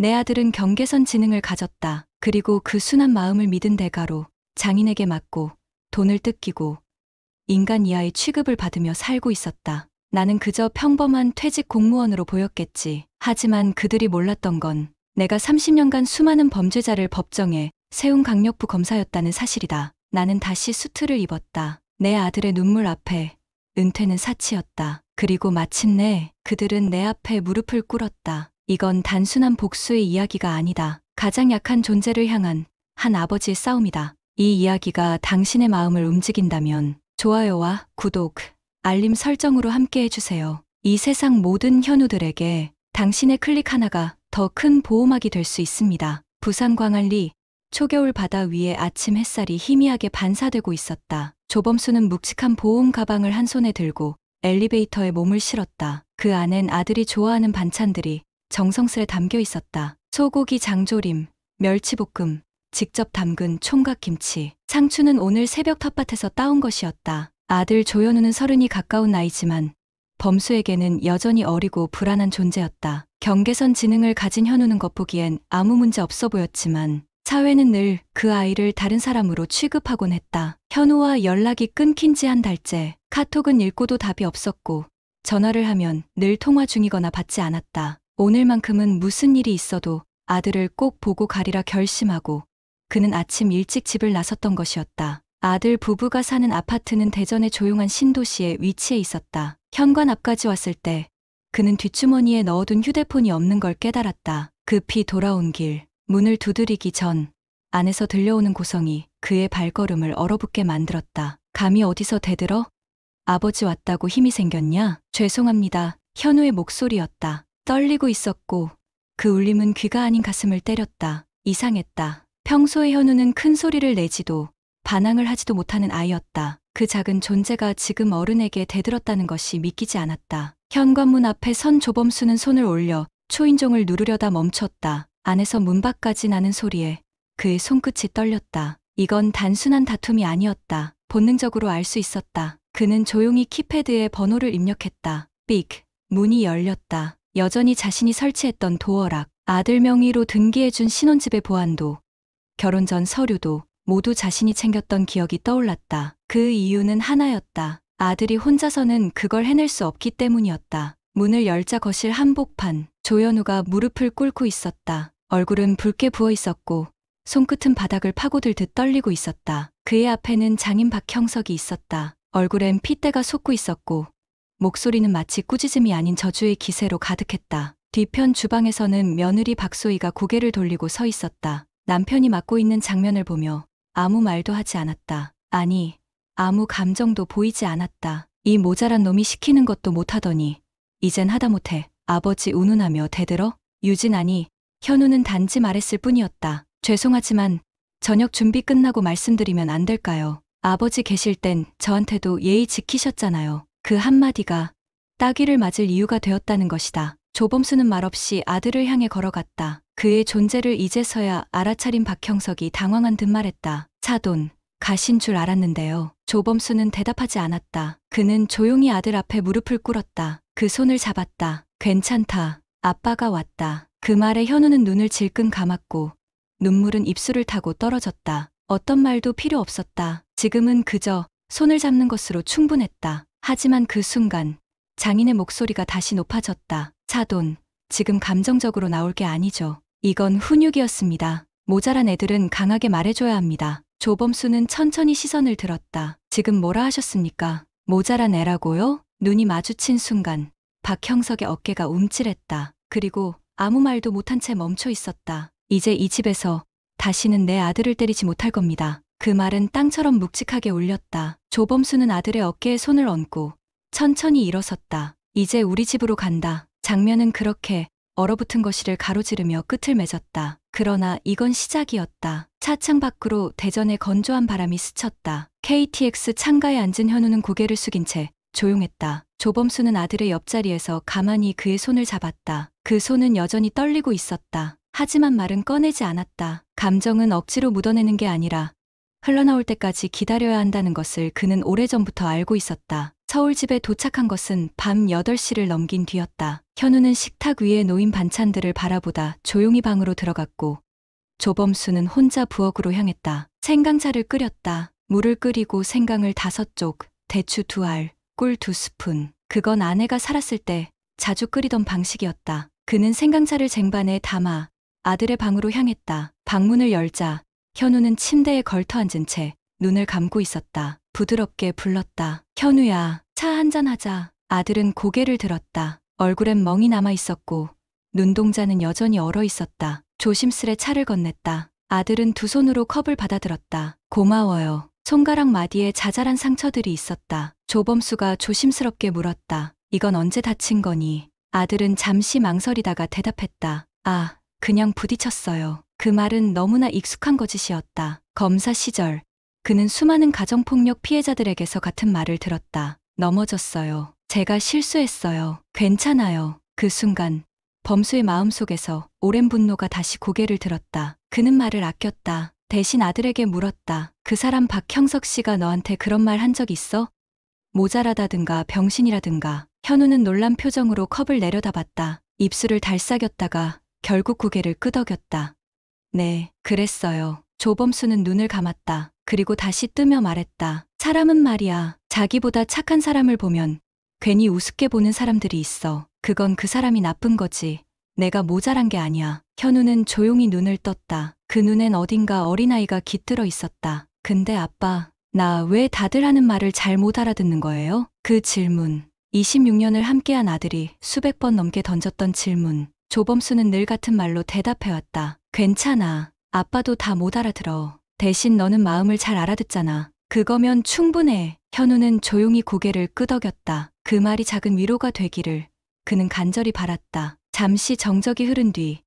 내 아들은 경계선 지능을 가졌다. 그리고 그 순한 마음을 믿은 대가로 장인에게 맞고 돈을 뜯기고 인간 이하의 취급을 받으며 살고 있었다. 나는 그저 평범한 퇴직 공무원으로 보였겠지. 하지만 그들이 몰랐던 건 내가 30년간 수많은 범죄자를 법정에 세운 강력부 검사였다는 사실이다. 나는 다시 수트를 입었다. 내 아들의 눈물 앞에 은퇴는 사치였다. 그리고 마침내 그들은 내 앞에 무릎을 꿇었다. 이건 단순한 복수의 이야기가 아니다. 가장 약한 존재를 향한 한 아버지의 싸움이다. 이 이야기가 당신의 마음을 움직인다면 좋아요와 구독, 알림 설정으로 함께 해주세요. 이 세상 모든 현우들에게 당신의 클릭 하나가 더 큰 보호막이 될 수 있습니다. 부산 광안리 초겨울 바다 위에 아침 햇살이 희미하게 반사되고 있었다. 조범수는 묵직한 보온 가방을 한 손에 들고 엘리베이터에 몸을 실었다. 그 안엔 아들이 좋아하는 반찬들이 정성스레 담겨 있었다. 소고기 장조림, 멸치볶음, 직접 담근 총각김치. 상추는 오늘 새벽 텃밭에서 따온 것이었다. 아들 조현우는 30이 가까운 나이지만 범수에게는 여전히 어리고 불안한 존재였다. 경계선 지능을 가진 현우는 겉보기엔 아무 문제 없어 보였지만 사회는 늘 그 아이를 다른 사람으로 취급하곤 했다. 현우와 연락이 끊긴 지 한 달째. 카톡은 읽고도 답이 없었고 전화를 하면 늘 통화 중이거나 받지 않았다. 오늘만큼은 무슨 일이 있어도 아들을 꼭 보고 가리라 결심하고 그는 아침 일찍 집을 나섰던 것이었다. 아들 부부가 사는 아파트는 대전의 조용한 신도시에 위치해 있었다. 현관 앞까지 왔을 때 그는 뒷주머니에 넣어둔 휴대폰이 없는 걸 깨달았다. 급히 돌아온 길, 문을 두드리기 전 안에서 들려오는 고성이 그의 발걸음을 얼어붙게 만들었다. 감히 어디서 대들어? 아버지 왔다고 힘이 생겼냐? 죄송합니다. 현우의 목소리였다. 떨리고 있었고 그 울림은 귀가 아닌 가슴을 때렸다. 이상했다. 평소에 현우는 큰 소리를 내지도 반항을 하지도 못하는 아이였다. 그 작은 존재가 지금 어른에게 대들었다는 것이 믿기지 않았다. 현관문 앞에 선 조범수는 손을 올려 초인종을 누르려다 멈췄다. 안에서 문 밖까지 나는 소리에 그의 손끝이 떨렸다. 이건 단순한 다툼이 아니었다. 본능적으로 알 수 있었다. 그는 조용히 키패드에 번호를 입력했다. 삑! 문이 열렸다. 여전히 자신이 설치했던 도어락, 아들 명의로 등기해준 신혼집의 보안도, 결혼 전 서류도 모두 자신이 챙겼던 기억이 떠올랐다. 그 이유는 하나였다. 아들이 혼자서는 그걸 해낼 수 없기 때문이었다. 문을 열자 거실 한복판, 조현우가 무릎을 꿇고 있었다. 얼굴은 붉게 부어 있었고 손끝은 바닥을 파고들듯 떨리고 있었다. 그의 앞에는 장인 박형석이 있었다. 얼굴엔 핏대가 솟고 있었고 목소리는 마치 꾸짖음이 아닌 저주의 기세로 가득했다. 뒤편 주방에서는 며느리 박소희가 고개를 돌리고 서 있었다. 남편이 맡고 있는 장면을 보며 아무 말도 하지 않았다. 아니, 아무 감정도 보이지 않았다. 이 모자란 놈이 시키는 것도 못하더니 이젠 하다못해 아버지 운운하며 대들어? 유진 아니, 현우는 단지 말했을 뿐이었다. 죄송하지만 저녁 준비 끝나고 말씀드리면 안 될까요? 아버지 계실 땐 저한테도 예의 지키셨잖아요. 그 한마디가 따귀를 맞을 이유가 되었다는 것이다. 조범수는 말없이 아들을 향해 걸어갔다. 그의 존재를 이제서야 알아차린 박형석이 당황한 듯 말했다. 사돈, 가신 줄 알았는데요. 조범수는 대답하지 않았다. 그는 조용히 아들 앞에 무릎을 꿇었다. 그 손을 잡았다. 괜찮다. 아빠가 왔다. 그 말에 현우는 눈을 질끈 감았고 눈물은 입술을 타고 떨어졌다. 어떤 말도 필요 없었다. 지금은 그저 손을 잡는 것으로 충분했다. 하지만 그 순간 장인의 목소리가 다시 높아졌다. 사돈, 지금 감정적으로 나올 게 아니죠. 이건 훈육이었습니다. 모자란 애들은 강하게 말해줘야 합니다. 조범수는 천천히 시선을 들었다. 지금 뭐라 하셨습니까? 모자란 애라고요? 눈이 마주친 순간 박형석의 어깨가 움찔했다. 그리고 아무 말도 못한 채 멈춰 있었다. 이제 이 집에서 다시는 내 아들을 때리지 못할 겁니다. 그 말은 땅처럼 묵직하게 울렸다. 조범수는 아들의 어깨에 손을 얹고 천천히 일어섰다. 이제 우리 집으로 간다. 장면은 그렇게 얼어붙은 거실을 가로지르며 끝을 맺었다. 그러나 이건 시작이었다. 차창 밖으로 대전의 건조한 바람이 스쳤다. KTX 창가에 앉은 현우는 고개를 숙인 채 조용했다. 조범수는 아들의 옆자리에서 가만히 그의 손을 잡았다. 그 손은 여전히 떨리고 있었다. 하지만 말은 꺼내지 않았다. 감정은 억지로 묻어내는 게 아니라 흘러나올 때까지 기다려야 한다는 것을 그는 오래전부터 알고 있었다. 서울집에 도착한 것은 밤 8시를 넘긴 뒤였다. 현우는 식탁 위에 놓인 반찬들을 바라보다 조용히 방으로 들어갔고 조범수는 혼자 부엌으로 향했다. 생강차를 끓였다. 물을 끓이고 생강을 5쪽, 대추 2알, 꿀 2스푼. 그건 아내가 살았을 때 자주 끓이던 방식이었다. 그는 생강차를 쟁반에 담아 아들의 방으로 향했다. 방문을 열자 현우는 침대에 걸터앉은 채 눈을 감고 있었다. 부드럽게 불렀다. 현우야, 차 한잔 하자. 아들은 고개를 들었다. 얼굴엔 멍이 남아 있었고 눈동자는 여전히 얼어 있었다. 조심스레 차를 건넸다. 아들은 두 손으로 컵을 받아들었다. 고마워요. 손가락 마디에 자잘한 상처들이 있었다. 조범수가 조심스럽게 물었다. 이건 언제 다친 거니? 아들은 잠시 망설이다가 대답했다. 아, 그냥 부딪혔어요. 그 말은 너무나 익숙한 거짓이었다. 검사 시절 그는 수많은 가정폭력 피해자들에게서 같은 말을 들었다. 넘어졌어요. 제가 실수했어요. 괜찮아요. 그 순간 범수의 마음속에서 오랜 분노가 다시 고개를 들었다. 그는 말을 아꼈다. 대신 아들에게 물었다. 그 사람 박형석 씨가 너한테 그런 말 한 적 있어? 모자라다든가 병신이라든가. 현우는 놀란 표정으로 컵을 내려다봤다. 입술을 달싹였다가 결국 고개를 끄덕였다. 네, 그랬어요. 조범수는 눈을 감았다. 그리고 다시 뜨며 말했다. 사람은 말이야. 자기보다 착한 사람을 보면 괜히 우습게 보는 사람들이 있어. 그건 그 사람이 나쁜 거지. 내가 모자란 게 아니야. 현우는 조용히 눈을 떴다. 그 눈엔 어딘가 어린아이가 깃들어 있었다. 근데 아빠, 나 왜 다들 하는 말을 잘 못 알아듣는 거예요? 그 질문. 26년을 함께한 아들이 수백 번 넘게 던졌던 질문. 조범수는 늘 같은 말로 대답해왔다. 괜찮아. 아빠도 다 못 알아들어. 대신 너는 마음을 잘 알아듣잖아. 그거면 충분해. 현우는 조용히 고개를 끄덕였다. 그 말이 작은 위로가 되기를 그는 간절히 바랐다. 잠시 정적이 흐른 뒤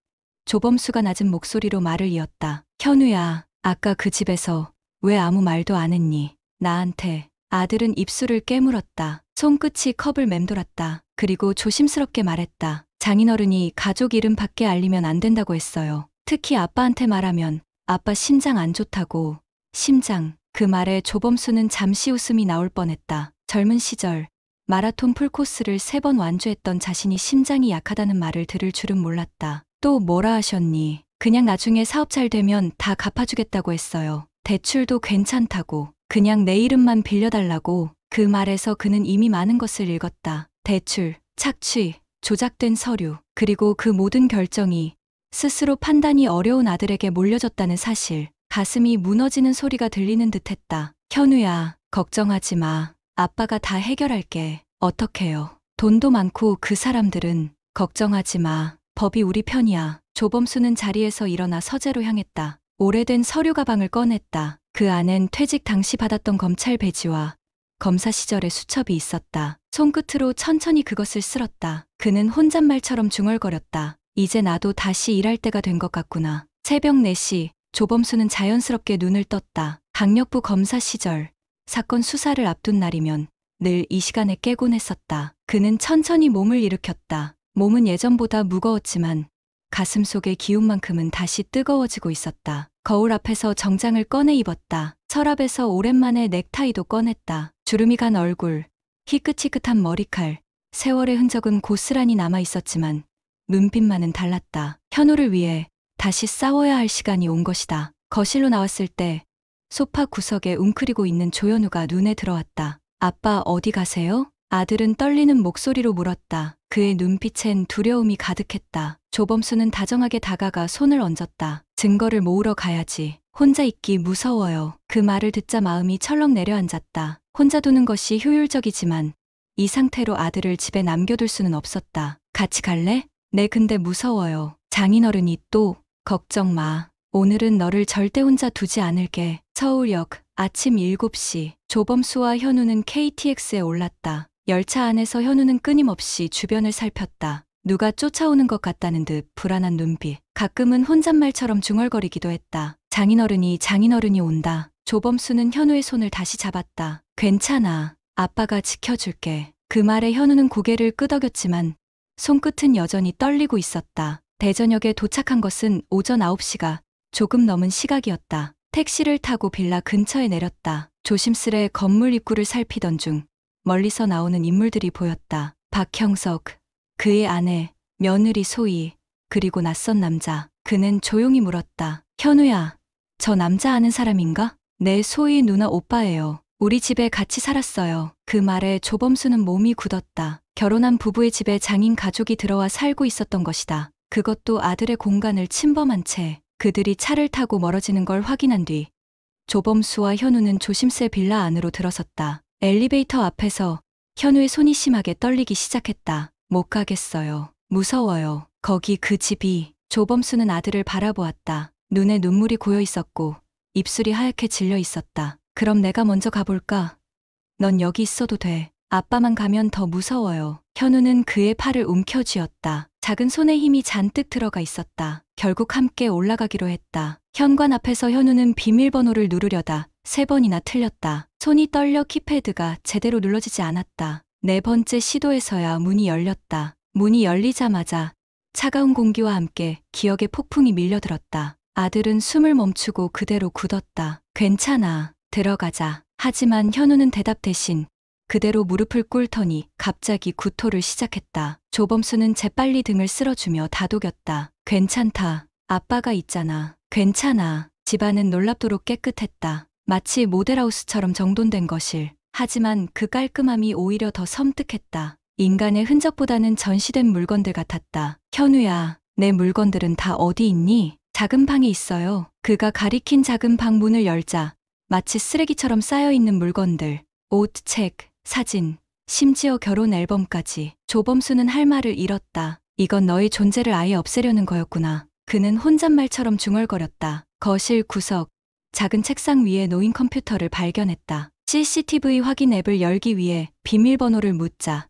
조범수가 낮은 목소리로 말을 이었다. 현우야, 아까 그 집에서 왜 아무 말도 안 했니? 나한테. 아들은 입술을 깨물었다. 손끝이 컵을 맴돌았다. 그리고 조심스럽게 말했다. 장인어른이 가족 이름 밖에 알리면 안 된다고 했어요. 특히 아빠한테 말하면 아빠 심장 안 좋다고. 심장. 그 말에 조범수는 잠시 웃음이 나올 뻔했다. 젊은 시절 마라톤 풀코스를 3번 완주했던 자신이 심장이 약하다는 말을 들을 줄은 몰랐다. 또 뭐라 하셨니? 그냥 나중에 사업 잘 되면 다 갚아주겠다고 했어요. 대출도 괜찮다고. 그냥 내 이름만 빌려달라고. 그 말에서 그는 이미 많은 것을 읽었다. 대출, 착취, 조작된 서류, 그리고 그 모든 결정이 스스로 판단이 어려운 아들에게 몰려졌다는 사실. 가슴이 무너지는 소리가 들리는 듯했다. 현우야, 걱정하지 마. 아빠가 다 해결할게. 어떡해요? 돈도 많고 그 사람들은. 걱정하지 마. 법이 우리 편이야. 조범수는 자리에서 일어나 서재로 향했다. 오래된 서류 가방을 꺼냈다. 그 안엔 퇴직 당시 받았던 검찰 배지와 검사 시절의 수첩이 있었다. 손끝으로 천천히 그것을 쓸었다. 그는 혼잣말처럼 중얼거렸다. 이제 나도 다시 일할 때가 된 것 같구나. 새벽 4시, 조범수는 자연스럽게 눈을 떴다. 강력부 검사 시절, 사건 수사를 앞둔 날이면 늘 이 시간에 깨곤 했었다. 그는 천천히 몸을 일으켰다. 몸은 예전보다 무거웠지만 가슴 속의 기운만큼은 다시 뜨거워지고 있었다. 거울 앞에서 정장을 꺼내 입었다. 서랍에서 오랜만에 넥타이도 꺼냈다. 주름이 간 얼굴, 희끗희끗한 머리칼, 세월의 흔적은 고스란히 남아 있었지만 눈빛만은 달랐다. 현우를 위해 다시 싸워야 할 시간이 온 것이다. 거실로 나왔을 때 소파 구석에 웅크리고 있는 조현우가 눈에 들어왔다. 아빠 어디 가세요? 아들은 떨리는 목소리로 물었다. 그의 눈빛엔 두려움이 가득했다. 조범수는 다정하게 다가가 손을 얹었다. 증거를 모으러 가야지. 혼자 있기 무서워요. 그 말을 듣자 마음이 철렁 내려앉았다. 혼자 두는 것이 효율적이지만 이 상태로 아들을 집에 남겨둘 수는 없었다. 같이 갈래? 네, 근데 무서워요. 장인어른이 또. 걱정 마. 오늘은 너를 절대 혼자 두지 않을게. 서울역 아침 7시. 조범수와 현우는 KTX에 올랐다. 열차 안에서 현우는 끊임없이 주변을 살폈다. 누가 쫓아오는 것 같다는 듯 불안한 눈빛. 가끔은 혼잣말처럼 중얼거리기도 했다. 장인어른이 온다. 조범수는 현우의 손을 다시 잡았다. 괜찮아. 아빠가 지켜줄게. 그 말에 현우는 고개를 끄덕였지만 손끝은 여전히 떨리고 있었다. 대전역에 도착한 것은 오전 9시가 조금 넘은 시각이었다. 택시를 타고 빌라 근처에 내렸다. 조심스레 건물 입구를 살피던 중 멀리서 나오는 인물들이 보였다. 박형석, 그의 아내, 며느리 소희, 그리고 낯선 남자. 그는 조용히 물었다. 현우야, 저 남자 아는 사람인가? 네, 소희 누나 오빠예요. 우리 집에 같이 살았어요. 그 말에 조범수는 몸이 굳었다. 결혼한 부부의 집에 장인 가족이 들어와 살고 있었던 것이다. 그것도 아들의 공간을 침범한 채. 그들이 차를 타고 멀어지는 걸 확인한 뒤 조범수와 현우는 조심스레 빌라 안으로 들어섰다. 엘리베이터 앞에서 현우의 손이 심하게 떨리기 시작했다. 못 가겠어요. 무서워요. 거기 그 집이. 조범수는 아들을 바라보았다. 눈에 눈물이 고여 있었고 입술이 하얗게 질려 있었다. 그럼 내가 먼저 가볼까? 넌 여기 있어도 돼. 아빠만 가면 더 무서워요. 현우는 그의 팔을 움켜쥐었다. 작은 손에 힘이 잔뜩 들어가 있었다. 결국 함께 올라가기로 했다. 현관 앞에서 현우는 비밀번호를 누르려다 3번이나 틀렸다. 손이 떨려 키패드가 제대로 눌러지지 않았다. 4번째 시도에서야 문이 열렸다. 문이 열리자마자 차가운 공기와 함께 기억의 폭풍이 밀려들었다. 아들은 숨을 멈추고 그대로 굳었다. 괜찮아. 들어가자. 하지만 현우는 대답 대신 그대로 무릎을 꿇더니 갑자기 구토를 시작했다. 조범수는 재빨리 등을 쓸어주며 다독였다. 괜찮다. 아빠가 있잖아. 괜찮아. 집안은 놀랍도록 깨끗했다. 마치 모델하우스처럼 정돈된 거실. 하지만 그 깔끔함이 오히려 더 섬뜩했다. 인간의 흔적보다는 전시된 물건들 같았다. 현우야, 내 물건들은 다 어디 있니? 작은 방에 있어요. 그가 가리킨 작은 방 문을 열자 마치 쓰레기처럼 쌓여있는 물건들, 옷, 책, 사진, 심지어 결혼 앨범까지. 조범수는 할 말을 잃었다. 이건 너의 존재를 아예 없애려는 거였구나. 그는 혼잣말처럼 중얼거렸다. 거실 구석, 작은 책상 위에 놓인 컴퓨터를 발견했다. CCTV 확인 앱을 열기 위해 비밀번호를 묻자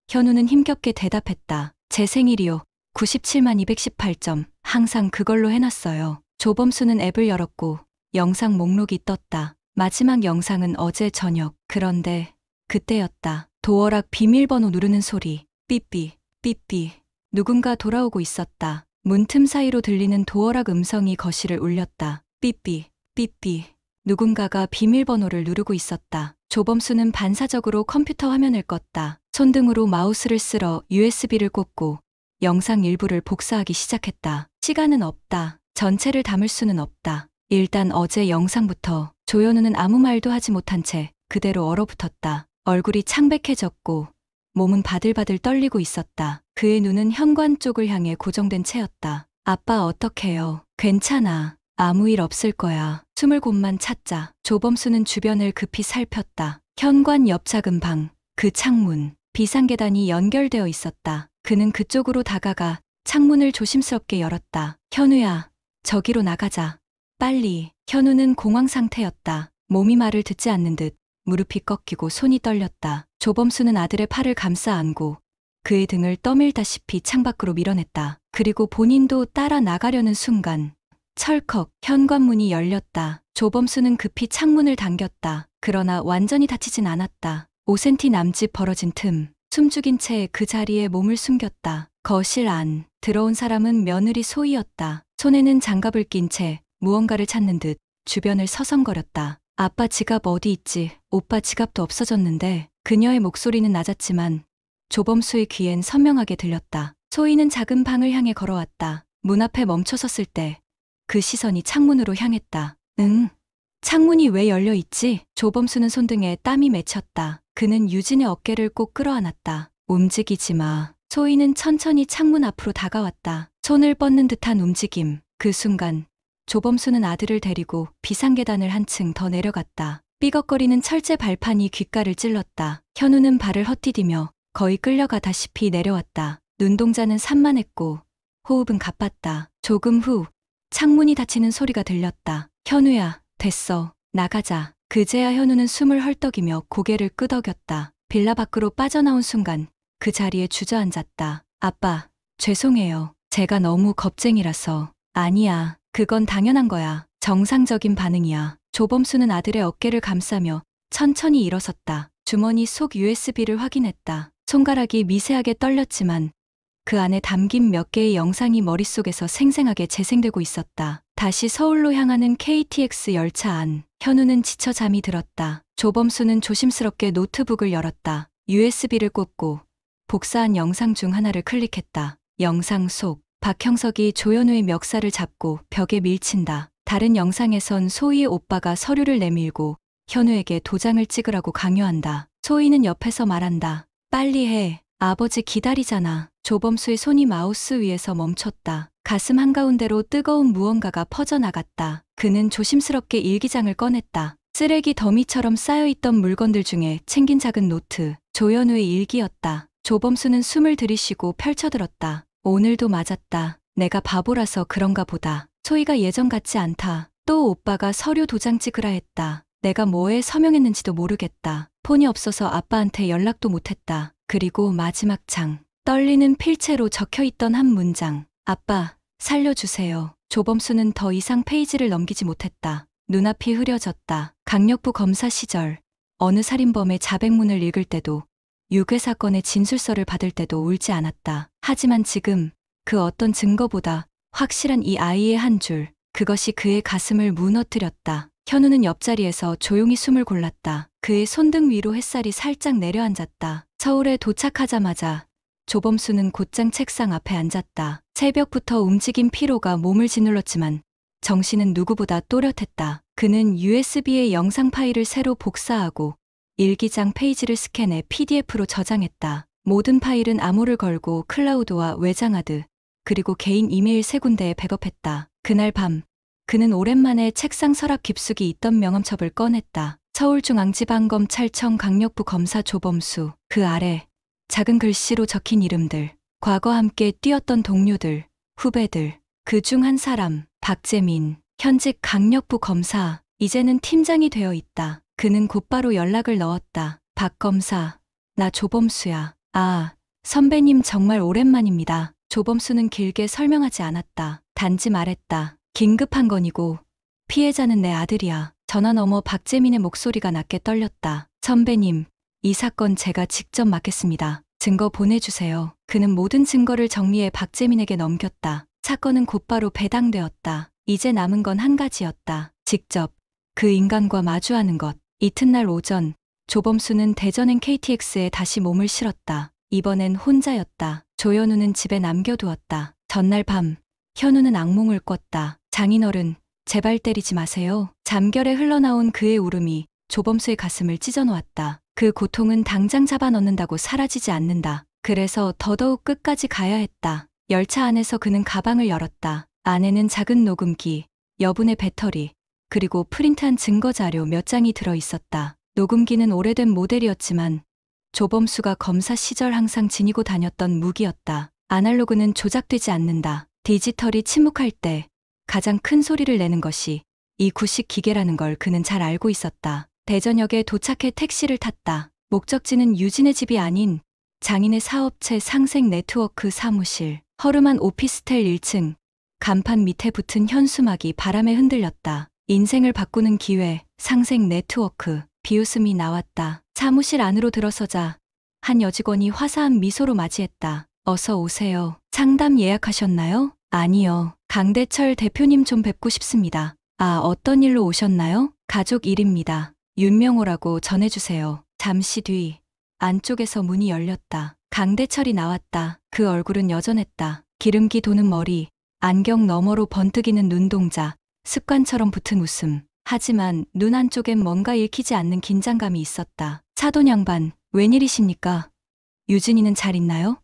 현우는 힘겹게 대답했다. 제 생일이요. 97만 218점. 항상 그걸로 해놨어요. 조범수는 앱을 열었고 영상 목록이 떴다. 마지막 영상은 어제 저녁. 그런데 그때였다. 도어락 비밀번호 누르는 소리. 삐삐, 삐삐. 누군가 돌아오고 있었다. 문틈 사이로 들리는 도어락 음성이 거실을 울렸다. 삐삐, 삐삐. 누군가가 비밀번호를 누르고 있었다. 조범수는 반사적으로 컴퓨터 화면을 껐다. 손등으로 마우스를 쓸어 USB를 꽂고 영상 일부를 복사하기 시작했다. 시간은 없다. 전체를 담을 수는 없다. 일단 어제 영상부터. 조현우는 아무 말도 하지 못한 채 그대로 얼어붙었다. 얼굴이 창백해졌고 몸은 바들바들 떨리고 있었다. 그의 눈은 현관 쪽을 향해 고정된 채였다. 아빠 어떡해요? 괜찮아. 아무 일 없을 거야. 숨을 곳만 찾자. 조범수는 주변을 급히 살폈다. 현관 옆 작은 방, 그 창문, 비상계단이 연결되어 있었다. 그는 그쪽으로 다가가 창문을 조심스럽게 열었다. 현우야, 저기로 나가자. 빨리. 현우는 공황 상태였다. 몸이 말을 듣지 않는 듯 무릎이 꺾이고 손이 떨렸다. 조범수는 아들의 팔을 감싸 안고 그의 등을 떠밀다시피 창밖으로 밀어냈다. 그리고 본인도 따라 나가려는 순간 철컥 현관문이 열렸다. 조범수는 급히 창문을 당겼다. 그러나 완전히 닫히진 않았다. 5cm 남짓 벌어진 틈. 숨죽인 채 그 자리에 몸을 숨겼다. 거실 안. 들어온 사람은 며느리 소희였다. 손에는 장갑을 낀 채 무언가를 찾는 듯 주변을 서성거렸다. 아빠 지갑 어디 있지? 오빠 지갑도 없어졌는데. 그녀의 목소리는 낮았지만 조범수의 귀엔 선명하게 들렸다. 소희는 작은 방을 향해 걸어왔다. 문 앞에 멈춰섰을 때 그 시선이 창문으로 향했다. 응? 창문이 왜 열려 있지? 조범수는 손등에 땀이 맺혔다. 그는 유진의 어깨를 꼭 끌어안았다. 움직이지 마. 소희는 천천히 창문 앞으로 다가왔다. 손을 뻗는 듯한 움직임. 그 순간 조범수는 아들을 데리고 비상계단을 한층 더 내려갔다. 삐걱거리는 철제 발판이 귓가를 찔렀다. 현우는 발을 헛디디며 거의 끌려가다시피 내려왔다. 눈동자는 산만했고 호흡은 가빴다. 조금 후 창문이 닫히는 소리가 들렸다. 현우야, 됐어. 나가자. 그제야 현우는 숨을 헐떡이며 고개를 끄덕였다. 빌라 밖으로 빠져나온 순간 그 자리에 주저앉았다. 아빠, 죄송해요. 제가 너무 겁쟁이라서. 아니야. 그건 당연한 거야. 정상적인 반응이야. 조범수는 아들의 어깨를 감싸며 천천히 일어섰다. 주머니 속 USB를 확인했다. 손가락이 미세하게 떨렸지만 그 안에 담긴 몇 개의 영상이 머릿속에서 생생하게 재생되고 있었다. 다시 서울로 향하는 KTX 열차 안. 현우는 지쳐 잠이 들었다. 조범수는 조심스럽게 노트북을 열었다. USB를 꽂고 복사한 영상 중 하나를 클릭했다. 영상 속 박형석이 조현우의 멱살을 잡고 벽에 밀친다. 다른 영상에선 소희의 오빠가 서류를 내밀고 현우에게 도장을 찍으라고 강요한다. 소희는 옆에서 말한다. 빨리 해. 아버지 기다리잖아. 조범수의 손이 마우스 위에서 멈췄다. 가슴 한가운데로 뜨거운 무언가가 퍼져나갔다. 그는 조심스럽게 일기장을 꺼냈다. 쓰레기 더미처럼 쌓여있던 물건들 중에 챙긴 작은 노트. 조현우의 일기였다. 조범수는 숨을 들이쉬고 펼쳐들었다. 오늘도 맞았다. 내가 바보라서 그런가 보다. 소희가 예전 같지 않다. 또 오빠가 서류 도장 찍으라 했다. 내가 뭐에 서명했는지도 모르겠다. 폰이 없어서 아빠한테 연락도 못했다. 그리고 마지막 장. 떨리는 필체로 적혀있던 한 문장. 아빠, 살려주세요. 조범수는 더 이상 페이지를 넘기지 못했다. 눈앞이 흐려졌다. 강력부 검사 시절, 어느 살인범의 자백문을 읽을 때도, 유괴 사건의 진술서를 받을 때도 울지 않았다. 하지만 지금 그 어떤 증거보다 확실한 이 아이의 한 줄, 그것이 그의 가슴을 무너뜨렸다. 현우는 옆자리에서 조용히 숨을 골랐다. 그의 손등 위로 햇살이 살짝 내려앉았다. 서울에 도착하자마자 조범수는 곧장 책상 앞에 앉았다. 새벽부터 움직인 피로가 몸을 짓눌렀지만 정신은 누구보다 또렷했다. 그는 USB의 영상 파일을 새로 복사하고 일기장 페이지를 스캔해 PDF로 저장했다. 모든 파일은 암호를 걸고 클라우드와 외장하드, 그리고 개인 이메일 3군데에 백업했다. 그날 밤, 그는 오랜만에 책상 서랍 깊숙이 있던 명함첩을 꺼냈다. 서울중앙지방검찰청 강력부 검사 조범수. 그 아래 작은 글씨로 적힌 이름들, 과거 함께 뛰었던 동료들, 후배들. 그 중 한 사람, 박재민, 현직 강력부 검사. 이제는 팀장이 되어 있다. 그는 곧바로 연락을 넣었다. 박 검사, 나 조범수야. 아, 선배님 정말 오랜만입니다. 조범수는 길게 설명하지 않았다. 단지 말했다. 긴급한 건이고 피해자는 내 아들이야. 전화 너머 박재민의 목소리가 낮게 떨렸다. 선배님, 이 사건 제가 직접 맡겠습니다. 증거 보내주세요. 그는 모든 증거를 정리해 박재민에게 넘겼다. 사건은 곧바로 배당되었다. 이제 남은 건 한 가지였다. 직접 그 인간과 마주하는 것. 이튿날 오전, 조범수는 대전행 KTX에 다시 몸을 실었다. 이번엔 혼자였다. 조현우는 집에 남겨두었다. 전날 밤, 현우는 악몽을 꿨다. 장인어른, 제발 때리지 마세요. 잠결에 흘러나온 그의 울음이 조범수의 가슴을 찢어놓았다. 그 고통은 당장 잡아넣는다고 사라지지 않는다. 그래서 더더욱 끝까지 가야 했다. 열차 안에서 그는 가방을 열었다. 안에는 작은 녹음기, 여분의 배터리, 그리고 프린트한 증거자료 몇 장이 들어있었다. 녹음기는 오래된 모델이었지만 조범수가 검사 시절 항상 지니고 다녔던 무기였다. 아날로그는 조작되지 않는다. 디지털이 침묵할 때 가장 큰 소리를 내는 것이 이 구식 기계라는 걸 그는 잘 알고 있었다. 대전역에 도착해 택시를 탔다. 목적지는 유진의 집이 아닌 장인의 사업체 상생 네트워크 사무실. 허름한 오피스텔 1층. 간판 밑에 붙은 현수막이 바람에 흔들렸다. 인생을 바꾸는 기회, 상생 네트워크. 비웃음이 나왔다. 사무실 안으로 들어서자 한 여직원이 화사한 미소로 맞이했다. 어서 오세요. 상담 예약하셨나요? 아니요. 강대철 대표님 좀 뵙고 싶습니다. 아, 어떤 일로 오셨나요? 가족 일입니다. 윤명호라고 전해주세요. 잠시 뒤 안쪽에서 문이 열렸다. 강대철이 나왔다. 그 얼굴은 여전했다. 기름기 도는 머리, 안경 너머로 번뜩이는 눈동자, 습관처럼 붙은 웃음. 하지만 눈 안쪽엔 뭔가 읽히지 않는 긴장감이 있었다. 사돈 양반, 웬일이십니까? 유진이는 잘 있나요?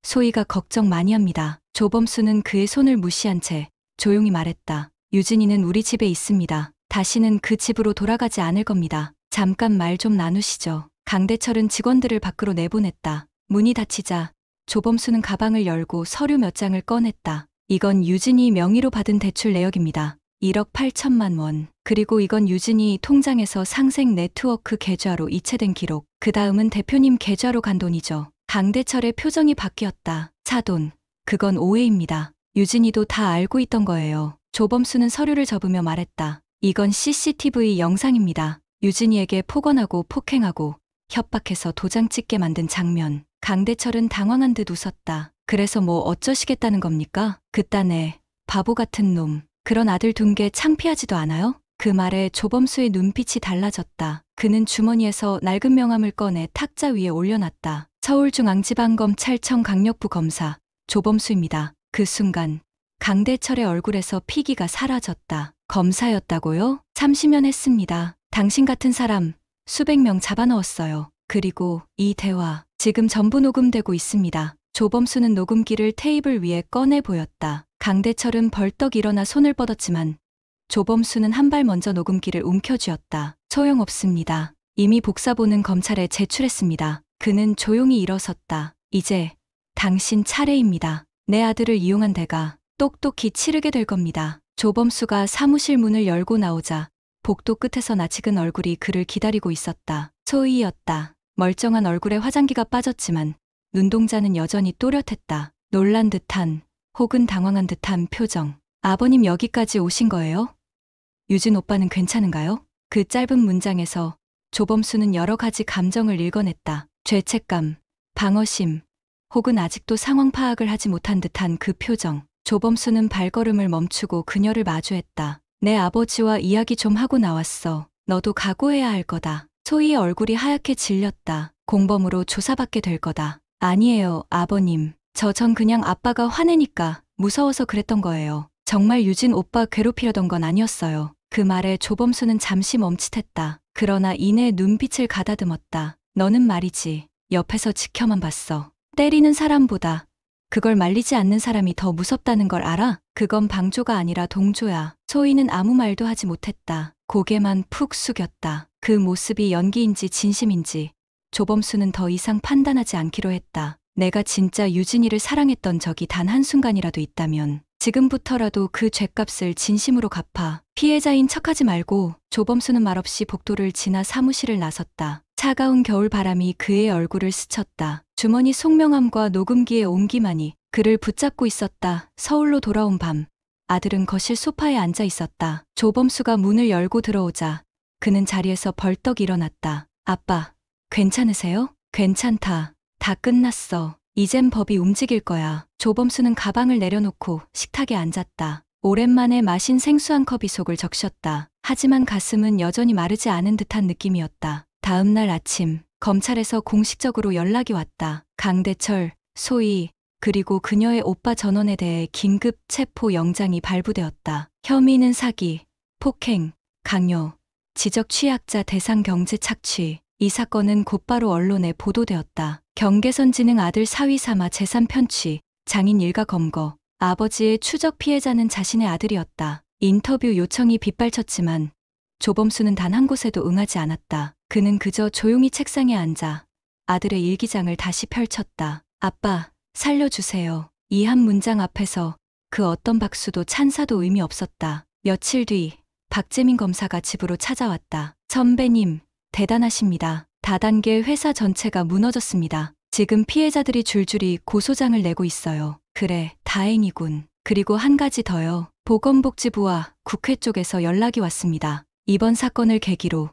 소희가 걱정 많이 합니다. 조범수는 그의 손을 무시한 채 조용히 말했다. 유진이는 우리 집에 있습니다. 다시는 그 집으로 돌아가지 않을 겁니다. 잠깐 말 좀 나누시죠. 강대철은 직원들을 밖으로 내보냈다. 문이 닫히자 조범수는 가방을 열고 서류 몇 장을 꺼냈다. 이건 유진이 명의로 받은 대출 내역입니다. 1억 8천만 원. 그리고 이건 유진이 통장에서 상생 네트워크 계좌로 이체된 기록. 그 다음은 대표님 계좌로 간 돈이죠. 강대철의 표정이 바뀌었다. 사돈, 그건 오해입니다. 유진이도 다 알고 있던 거예요. 조범수는 서류를 접으며 말했다. 이건 CCTV 영상입니다. 유진이에게 폭언하고 폭행하고 협박해서 도장 찍게 만든 장면. 강대철은 당황한 듯 웃었다. 그래서 뭐 어쩌시겠다는 겁니까? 그딴애 바보 같은 놈. 그런 아들 둔 게 창피하지도 않아요? 그 말에 조범수의 눈빛이 달라졌다. 그는 주머니에서 낡은 명함을 꺼내 탁자 위에 올려놨다. 서울중앙지방검찰청 강력부 검사 조범수입니다. 그 순간 강대철의 얼굴에서 피기가 사라졌다. 검사였다고요? 30년 했습니다. 당신 같은 사람 수백 명 잡아넣었어요. 그리고 이 대화 지금 전부 녹음되고 있습니다. 조범수는 녹음기를 테이블 위에 꺼내 보였다. 강대철은 벌떡 일어나 손을 뻗었지만 조범수는 한 발 먼저 녹음기를 움켜쥐었다. 소용없습니다. 이미 복사본은 검찰에 제출했습니다. 그는 조용히 일어섰다. 이제 당신 차례입니다. 내 아들을 이용한 대가 똑똑히 치르게 될 겁니다. 조범수가 사무실 문을 열고 나오자 복도 끝에서 낯익은 얼굴이 그를 기다리고 있었다. 소희였다. 멀쩡한 얼굴에 화장기가 빠졌지만 눈동자는 여전히 또렷했다. 놀란 듯한 혹은 당황한 듯한 표정. 아버님 여기까지 오신 거예요? 유진 오빠는 괜찮은가요? 그 짧은 문장에서 조범수는 여러 가지 감정을 읽어냈다. 죄책감, 방어심, 혹은 아직도 상황 파악을 하지 못한 듯한 그 표정. 조범수는 발걸음을 멈추고 그녀를 마주했다. 내 아버지와 이야기 좀 하고 나왔어. 너도 각오해야 할 거다. 소희의 얼굴이 하얗게 질렸다. 공범으로 조사받게 될 거다. 아니에요, 아버님. 전 그냥 아빠가 화내니까 무서워서 그랬던 거예요. 정말 유진 오빠 괴롭히려던 건 아니었어요. 그 말에 조범수는 잠시 멈칫했다. 그러나 이내 눈빛을 가다듬었다. 너는 말이지. 옆에서 지켜만 봤어. 때리는 사람보다 그걸 말리지 않는 사람이 더 무섭다는 걸 알아? 그건 방조가 아니라 동조야. 소희는 아무 말도 하지 못했다. 고개만 푹 숙였다. 그 모습이 연기인지 진심인지 조범수는 더 이상 판단하지 않기로 했다. 내가 진짜 유진이를 사랑했던 적이 단 한순간이라도 있다면 지금부터라도 그 죗값을 진심으로 갚아. 피해자인 척하지 말고. 조범수는 말없이 복도를 지나 사무실을 나섰다. 차가운 겨울바람이 그의 얼굴을 스쳤다. 주머니 속명함과 녹음기의 온기만이 그를 붙잡고 있었다. 서울로 돌아온 밤 아들은 거실 소파에 앉아 있었다. 조범수가 문을 열고 들어오자 그는 자리에서 벌떡 일어났다. 아빠, 괜찮으세요? 괜찮다. 다 끝났어. 이젠 법이 움직일 거야. 조범수는 가방을 내려놓고 식탁에 앉았다. 오랜만에 마신 생수 한 컵이 속을 적셨다. 하지만 가슴은 여전히 마르지 않은 듯한 느낌이었다. 다음 날 아침 검찰에서 공식적으로 연락이 왔다. 강대철, 소희, 그리고 그녀의 오빠 전원에 대해 긴급 체포 영장이 발부되었다. 혐의는 사기, 폭행, 강요, 지적 취약자 대상 경제 착취. 이 사건은 곧바로 언론에 보도되었다. 경계선 지능 아들 사위 삼아 재산 편취, 장인 일가 검거. 아버지의 추적 피해자는 자신의 아들이었다. 인터뷰 요청이 빗발쳤지만 조범수는 단 한 곳에도 응하지 않았다. 그는 그저 조용히 책상에 앉아 아들의 일기장을 다시 펼쳤다. 아빠, 살려주세요. 이 한 문장 앞에서 그 어떤 박수도 찬사도 의미 없었다. 며칠 뒤 박재민 검사가 집으로 찾아왔다. 선배님, 대단하십니다. 다단계 회사 전체가 무너졌습니다. 지금 피해자들이 줄줄이 고소장을 내고 있어요. 그래, 다행이군. 그리고 한 가지 더요. 보건복지부와 국회 쪽에서 연락이 왔습니다. 이번 사건을 계기로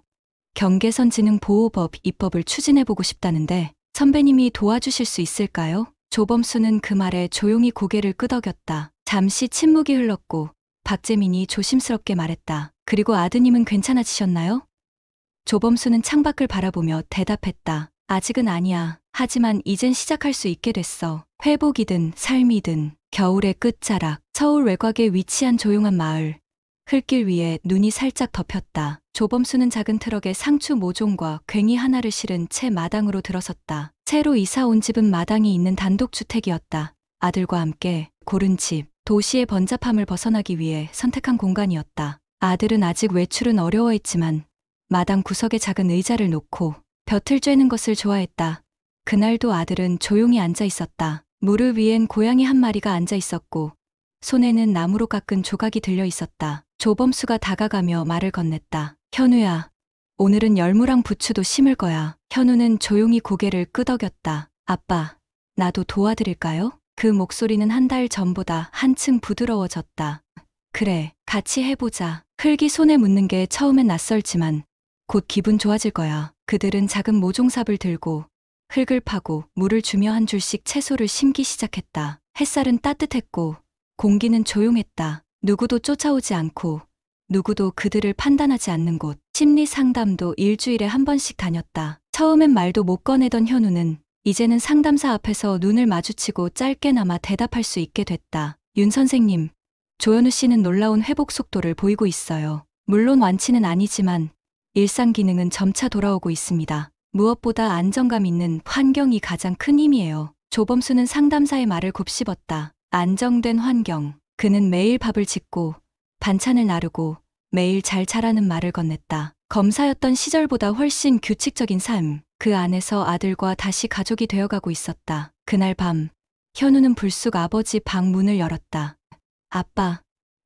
경계선지능보호법 입법을 추진해보고 싶다는데 선배님이 도와주실 수 있을까요? 조범수는 그 말에 조용히 고개를 끄덕였다. 잠시 침묵이 흘렀고 박재민이 조심스럽게 말했다. 그리고 아드님은 괜찮아지셨나요? 조범수는 창밖을 바라보며 대답했다. 아직은 아니야. 하지만 이젠 시작할 수 있게 됐어. 회복이든 삶이든. 겨울의 끝자락, 서울 외곽에 위치한 조용한 마을. 흙길 위에 눈이 살짝 덮였다. 조범수는 작은 트럭에 상추 모종과 괭이 하나를 실은 채 마당으로 들어섰다. 새로 이사 온 집은 마당이 있는 단독주택이었다. 아들과 함께 고른 집, 도시의 번잡함을 벗어나기 위해 선택한 공간이었다. 아들은 아직 외출은 어려워했지만 마당 구석에 작은 의자를 놓고 벼틀 쬐는 것을 좋아했다. 그날도 아들은 조용히 앉아 있었다. 무릎 위엔 고양이 한 마리가 앉아 있었고 손에는 나무로 깎은 조각이 들려 있었다. 조범수가 다가가며 말을 건넸다. 현우야, 오늘은 열무랑 부추도 심을 거야. 현우는 조용히 고개를 끄덕였다. 아빠, 나도 도와드릴까요? 그 목소리는 한 달 전보다 한층 부드러워졌다. 그래, 같이 해보자. 흙이 손에 묻는 게 처음엔 낯설지만 곧 기분 좋아질 거야. 그들은 작은 모종삽을 들고 흙을 파고 물을 주며 한 줄씩 채소를 심기 시작했다. 햇살은 따뜻했고 공기는 조용했다. 누구도 쫓아오지 않고 누구도 그들을 판단하지 않는 곳. 심리 상담도 일주일에 한 번씩 다녔다. 처음엔 말도 못 꺼내던 현우는 이제는 상담사 앞에서 눈을 마주치고 짧게나마 대답할 수 있게 됐다. 윤 선생님, 조현우 씨는 놀라운 회복 속도를 보이고 있어요. 물론 완치는 아니지만 일상 기능은 점차 돌아오고 있습니다. 무엇보다 안정감 있는 환경이 가장 큰 힘이에요. 조범수는 상담사의 말을 곱씹었다. 안정된 환경. 그는 매일 밥을 짓고 반찬을 나르고 매일 잘 자라는 말을 건넸다. 검사였던 시절보다 훨씬 규칙적인 삶. 그 안에서 아들과 다시 가족이 되어가고 있었다. 그날 밤, 현우는 불쑥 아버지 방 문을 열었다. 아빠.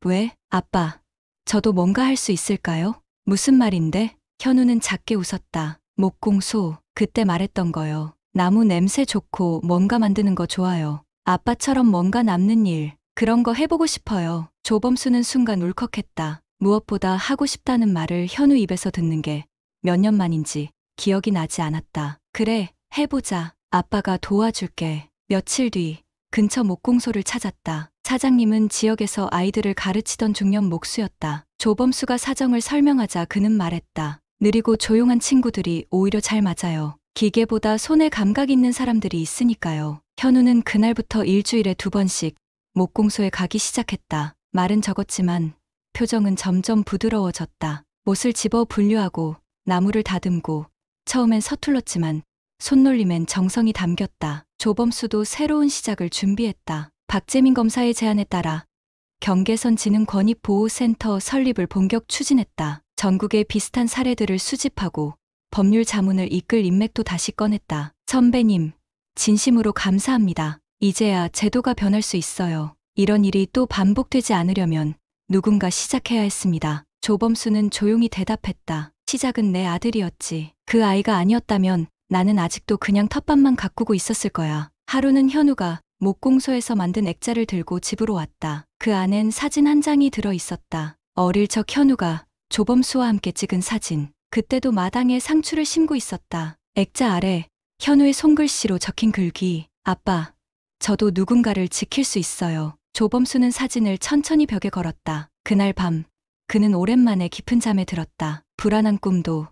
왜? 아빠. 저도 뭔가 할 수 있을까요? 무슨 말인데? 현우는 작게 웃었다. 목공소. 그때 말했던 거요. 나무 냄새 좋고 뭔가 만드는 거 좋아요. 아빠처럼 뭔가 남는 일. 그런 거 해보고 싶어요. 조범수는 순간 울컥했다. 무엇보다 하고 싶다는 말을 현우 입에서 듣는 게 몇 년 만인지 기억이 나지 않았다. 그래, 해보자. 아빠가 도와줄게. 며칠 뒤 근처 목공소를 찾았다. 사장님은 지역에서 아이들을 가르치던 중년 목수였다. 조범수가 사정을 설명하자 그는 말했다. 느리고 조용한 친구들이 오히려 잘 맞아요. 기계보다 손에 감각 있는 사람들이 있으니까요. 현우는 그날부터 일주일에 2번씩 목공소에 가기 시작했다. 말은 적었지만 표정은 점점 부드러워졌다. 못을 집어 분류하고 나무를 다듬고 처음엔 서툴렀지만 손놀림엔 정성이 담겼다. 조범수도 새로운 시작을 준비했다. 박재민 검사의 제안에 따라 경계선 지능 권익보호센터 설립을 본격 추진했다. 전국의 비슷한 사례들을 수집하고 법률 자문을 이끌 인맥도 다시 꺼냈다. 선배님, 진심으로 감사합니다. 이제야 제도가 변할 수 있어요. 이런 일이 또 반복되지 않으려면 누군가 시작해야 했습니다. 조범수는 조용히 대답했다. 시작은 내 아들이었지. 그 아이가 아니었다면 나는 아직도 그냥 텃밭만 가꾸고 있었을 거야. 하루는 현우가 목공소에서 만든 액자를 들고 집으로 왔다. 그 안엔 사진 한 장이 들어 있었다. 어릴 적 현우가 조범수와 함께 찍은 사진. 그때도 마당에 상추를 심고 있었다. 액자 아래 현우의 손글씨로 적힌 글귀. 아빠, 저도 누군가를 지킬 수 있어요. 조범수는 사진을 천천히 벽에 걸었다. 그날 밤, 그는 오랜만에 깊은 잠에 들었다. 불안한 꿈도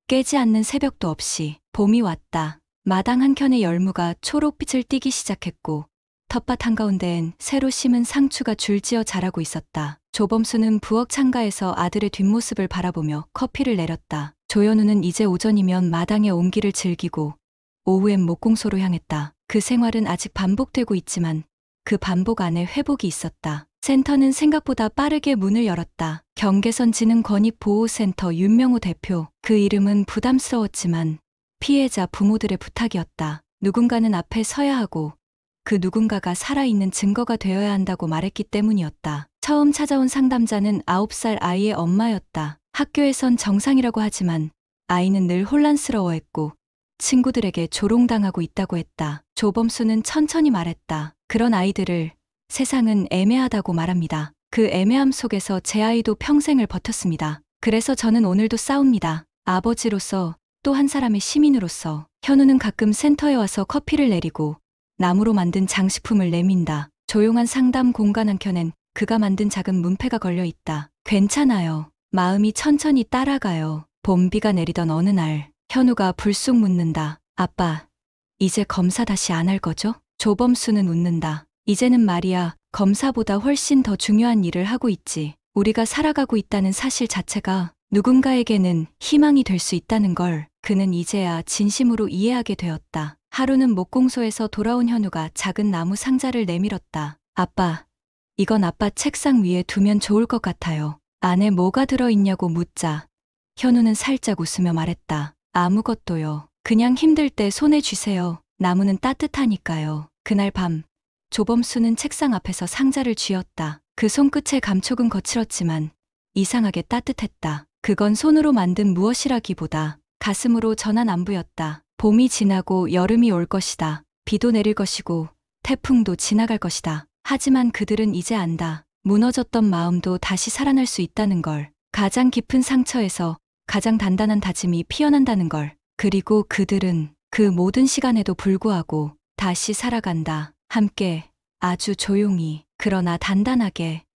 깨지 않는 새벽도 없이 봄이 왔다. 마당 한켠의 열무가 초록빛을 띠기 시작했고 텃밭 한가운데엔 새로 심은 상추가 줄지어 자라고 있었다. 조범수는 부엌 창가에서 아들의 뒷모습을 바라보며 커피를 내렸다. 조현우는 이제 오전이면 마당에 온기를 즐기고 오후엔 목공소로 향했다. 그 생활은 아직 반복되고 있지만 그 반복 안에 회복이 있었다. 센터는 생각보다 빠르게 문을 열었다. 경계선 지능 권익보호센터 윤명호 대표. 그 이름은 부담스러웠지만 피해자 부모들의 부탁이었다. 누군가는 앞에 서야 하고 그 누군가가 살아있는 증거가 되어야 한다고 말했기 때문이었다. 처음 찾아온 상담자는 9살 아이의 엄마였다. 학교에선 정상이라고 하지만 아이는 늘 혼란스러워했고 친구들에게 조롱당하고 있다고 했다. 조범수는 천천히 말했다. 그런 아이들을 세상은 애매하다고 말합니다. 그 애매함 속에서 제 아이도 평생을 버텼습니다. 그래서 저는 오늘도 싸웁니다. 아버지로서 또 한 사람의 시민으로서. 현우는 가끔 센터에 와서 커피를 내리고 나무로 만든 장식품을 내민다. 조용한 상담 공간 한켠엔 그가 만든 작은 문패가 걸려 있다. 괜찮아요. 마음이 천천히 따라가요. 봄비가 내리던 어느 날 현우가 불쑥 묻는다. 아빠, 이제 검사 다시 안 할 거죠? 조범수는 웃는다. 이제는 말이야, 검사보다 훨씬 더 중요한 일을 하고 있지. 우리가 살아가고 있다는 사실 자체가 누군가에게는 희망이 될 수 있다는 걸 그는 이제야 진심으로 이해하게 되었다. 하루는 목공소에서 돌아온 현우가 작은 나무 상자를 내밀었다. 아빠, 이건 아빠 책상 위에 두면 좋을 것 같아요. 안에 뭐가 들어있냐고 묻자 현우는 살짝 웃으며 말했다. 아무것도요. 그냥 힘들 때 손에 쥐세요. 나무는 따뜻하니까요. 그날 밤 조범수는 책상 앞에서 상자를 쥐었다. 그 손끝의 감촉은 거칠었지만 이상하게 따뜻했다. 그건 손으로 만든 무엇이라기보다 가슴으로 전한 안부였다. 봄이 지나고 여름이 올 것이다. 비도 내릴 것이고 태풍도 지나갈 것이다. 하지만 그들은 이제 안다. 무너졌던 마음도 다시 살아날 수 있다는 걸. 가장 깊은 상처에서 가장 단단한 다짐이 피어난다는 걸. 그리고 그들은 그 모든 시간에도 불구하고 다시 살아간다. 함께 아주 조용히 그러나 단단하게